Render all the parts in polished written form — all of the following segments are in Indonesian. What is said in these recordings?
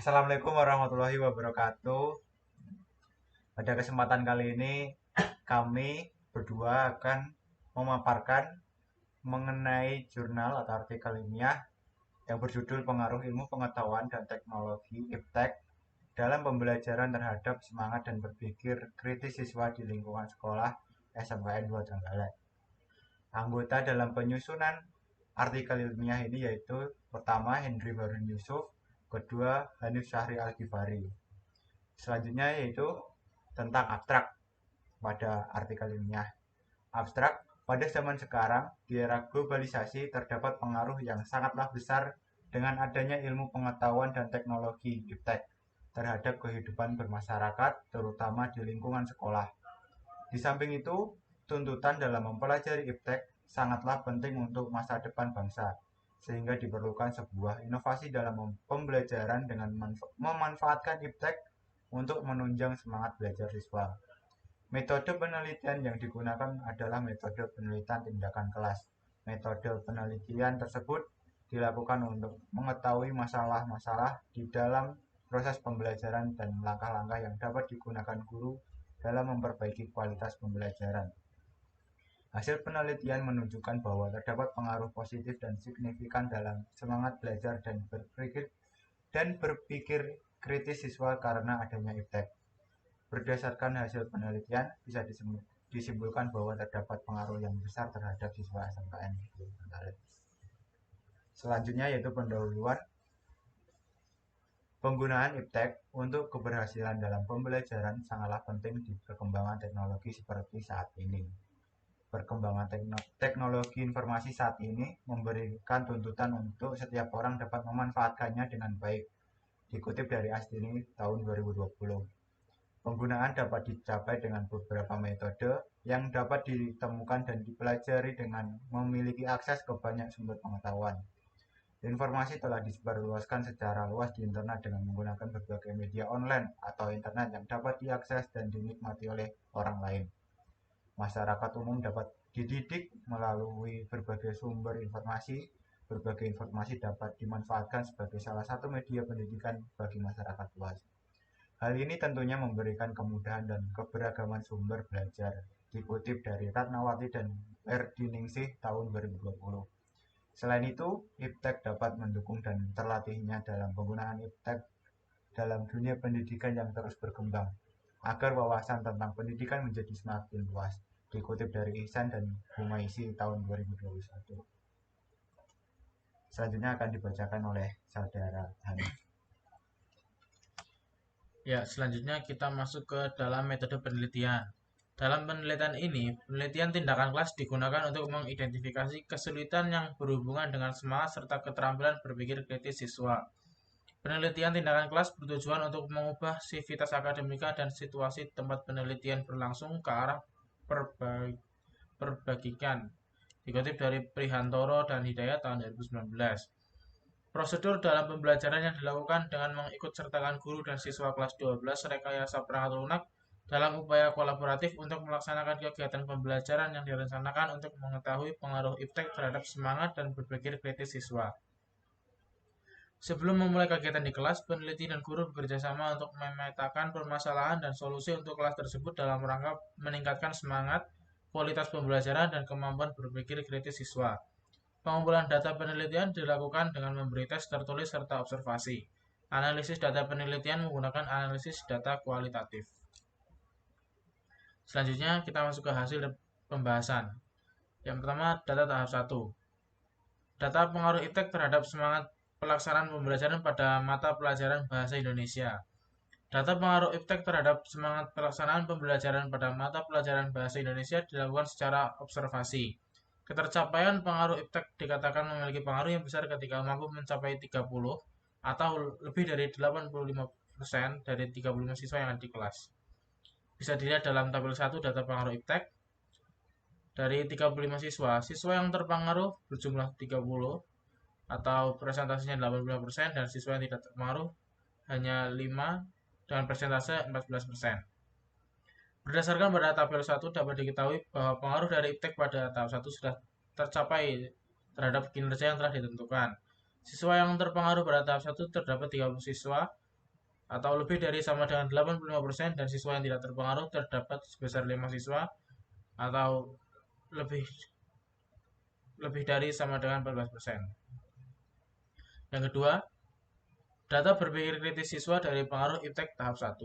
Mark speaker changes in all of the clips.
Speaker 1: Assalamualaikum warahmatullahi wabarakatuh. Pada kesempatan kali ini, kami berdua akan memaparkan mengenai jurnal atau artikel ilmiah yang berjudul Pengaruh Ilmu Pengetahuan dan Teknologi (IPTEK) dalam pembelajaran terhadap semangat dan berpikir kritis siswa di lingkungan sekolah SMKN 2 Trenggalek. Anggota dalam penyusunan artikel ilmiah ini yaitu pertama Hendry Harun Yusuf, kedua Hanif Syahri Al-Ghifari. Selanjutnya yaitu tentang abstrak pada artikel ilmiah. Abstrak pada zaman sekarang di era globalisasi terdapat pengaruh yang sangatlah besar dengan adanya ilmu pengetahuan dan teknologi (IPTEK) terhadap kehidupan bermasyarakat, terutama di lingkungan sekolah. Di samping itu, tuntutan dalam mempelajari IPTEK sangatlah penting untuk masa depan bangsa, sehingga diperlukan sebuah inovasi dalam pembelajaran dengan memanfaatkan IPTEK untuk menunjang semangat belajar siswa. Metode penelitian yang digunakan adalah metode penelitian tindakan kelas. Metode penelitian tersebut dilakukan untuk mengetahui masalah-masalah di dalam proses pembelajaran dan langkah-langkah yang dapat digunakan guru dalam memperbaiki kualitas pembelajaran. Hasil penelitian menunjukkan bahwa terdapat pengaruh positif dan signifikan dalam semangat belajar dan berpikir kritis siswa karena adanya IPTEK. Berdasarkan hasil penelitian, bisa disimpulkan bahwa terdapat pengaruh yang besar terhadap siswa SMKN. Selanjutnya yaitu pendahuluan penggunaan IPTEK untuk keberhasilan dalam pembelajaran sangatlah penting di perkembangan teknologi seperti saat ini. Perkembangan teknologi informasi saat ini memberikan tuntutan untuk setiap orang dapat memanfaatkannya dengan baik. Dikutip dari Astini tahun 2020. Penggunaan dapat dicapai dengan beberapa metode yang dapat ditemukan dan dipelajari dengan memiliki akses ke banyak sumber pengetahuan. Informasi telah disebarluaskan secara luas di internet dengan menggunakan berbagai media online atau internet yang dapat diakses dan dinikmati oleh orang lain. Masyarakat umum dapat dididik melalui berbagai sumber informasi. Berbagai informasi dapat dimanfaatkan sebagai salah satu media pendidikan bagi masyarakat luas. Hal ini tentunya memberikan kemudahan dan keberagaman sumber belajar. Dikutip dari Ratnawati dan Erdiningsih tahun 2020. Selain itu, IPTEK dapat mendukung dan terlatihnya dalam penggunaan IPTEK dalam dunia pendidikan yang terus berkembang, agar wawasan tentang pendidikan menjadi semakin luas. Dikutip dari Ihsan dan Humaisi tahun 2021. Selanjutnya akan dibacakan oleh saudara Hanif.
Speaker 2: Ya, selanjutnya kita masuk ke dalam metode penelitian. Dalam penelitian ini, penelitian tindakan kelas digunakan untuk mengidentifikasi kesulitan yang berhubungan dengan semangat serta keterampilan berpikir kritis siswa. Penelitian tindakan kelas bertujuan untuk mengubah sivitas akademika dan situasi tempat penelitian berlangsung ke arah perbagikan. Dikutip dari Prihantoro dan Hidayat tahun 2019. Prosedur dalam pembelajaran yang dilakukan dengan mengikut sertakan guru dan siswa kelas 12 rekayasa perangkat lunak dalam upaya kolaboratif untuk melaksanakan kegiatan pembelajaran yang direncanakan untuk mengetahui pengaruh IPTEK terhadap semangat dan berpikir kritis siswa. Sebelum memulai kegiatan di kelas, peneliti dan guru bekerja sama untuk memetakan permasalahan dan solusi untuk kelas tersebut dalam rangka meningkatkan semangat, kualitas pembelajaran, dan kemampuan berpikir kritis siswa. Pengumpulan data penelitian dilakukan dengan memberi tes tertulis serta observasi. Analisis data penelitian menggunakan analisis data kualitatif. Selanjutnya kita masuk ke hasil pembahasan. Yang pertama, data tahap 1. Data pengaruh IPTEK terhadap semangat pelaksanaan pembelajaran pada mata pelajaran Bahasa Indonesia. Data pengaruh IPTEK terhadap semangat pelaksanaan pembelajaran pada mata pelajaran Bahasa Indonesia dilakukan secara observasi. Ketercapaian pengaruh IPTEK dikatakan memiliki pengaruh yang besar ketika mampu mencapai 30 atau lebih dari 85% dari 35 siswa yang ada di kelas. Bisa dilihat dalam tabel 1 data pengaruh IPTEK. Dari 35 siswa, siswa yang terpengaruh berjumlah 30 atau presentasinya 80% dan siswa yang tidak terpengaruh hanya 5 dengan persentase 14%. Berdasarkan pada tabel 1 dapat diketahui bahwa pengaruh dari IPTEK pada tahap 1 sudah tercapai terhadap kinerja yang telah ditentukan. Siswa yang terpengaruh pada tahap 1 terdapat 30 siswa atau lebih dari sama dengan 85% dan siswa yang tidak terpengaruh terdapat sebesar 5 siswa atau lebih lebih dari sama dengan 14%. Yang kedua, data berpikir kritis siswa dari pengaruh IPTEK tahap 1.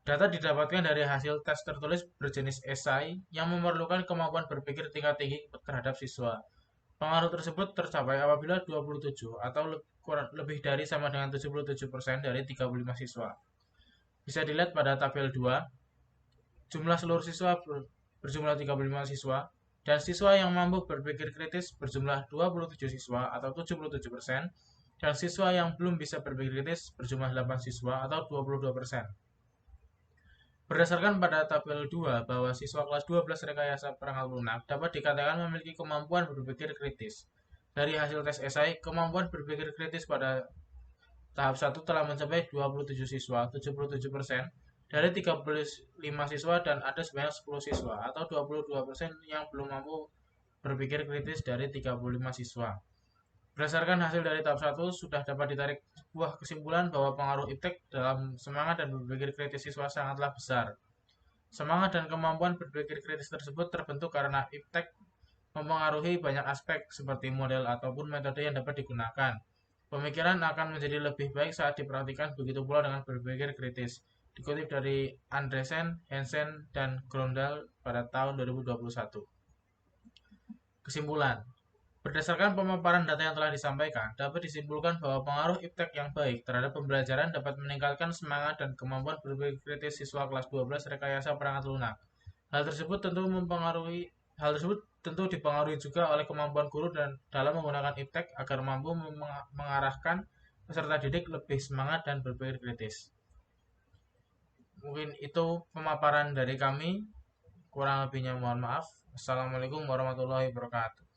Speaker 2: Data didapatkan dari hasil tes tertulis berjenis esai yang memerlukan kemampuan berpikir tingkat tinggi terhadap siswa. Pengaruh tersebut tercapai apabila 27 atau lebih dari sama dengan 77% dari 35 siswa. Bisa dilihat pada tabel 2, jumlah seluruh siswa berjumlah 35 siswa, dan siswa yang mampu berpikir kritis berjumlah 27 siswa atau 77%, dan siswa yang belum bisa berpikir kritis berjumlah 8 siswa atau 22%. Berdasarkan pada tabel 2 bahwa siswa kelas 12 rekayasa perangkat lunak dapat dikatakan memiliki kemampuan berpikir kritis. Dari hasil tes esai, kemampuan berpikir kritis pada tahap 1 telah mencapai 27 siswa, 77% dari 35 siswa dan ada sebanyak 10 siswa atau 22% yang belum mampu berpikir kritis dari 35 siswa. Berdasarkan hasil dari tahap 1, sudah dapat ditarik sebuah kesimpulan bahwa pengaruh IPTEK dalam semangat dan berpikir kritis siswa sangatlah besar. Semangat dan kemampuan berpikir kritis tersebut terbentuk karena IPTEK mempengaruhi banyak aspek seperti model ataupun metode yang dapat digunakan. Pemikiran akan menjadi lebih baik saat diperhatikan, begitu pula dengan berpikir kritis. Dikutip dari Andresen, Hansen, dan Grondal pada tahun 2021. Kesimpulan. Berdasarkan pemaparan data yang telah disampaikan, dapat disimpulkan bahwa pengaruh IPTEK yang baik terhadap pembelajaran dapat meningkatkan semangat dan kemampuan berpikir kritis siswa kelas 12 rekayasa perangkat lunak. Hal tersebut tentu dipengaruhi juga oleh kemampuan guru dan dalam menggunakan IPTEK agar mampu mengarahkan peserta didik lebih semangat dan berpikir kritis. Mungkin itu pemaparan dari kami. Kurang lebihnya mohon maaf. Assalamualaikum warahmatullahi wabarakatuh.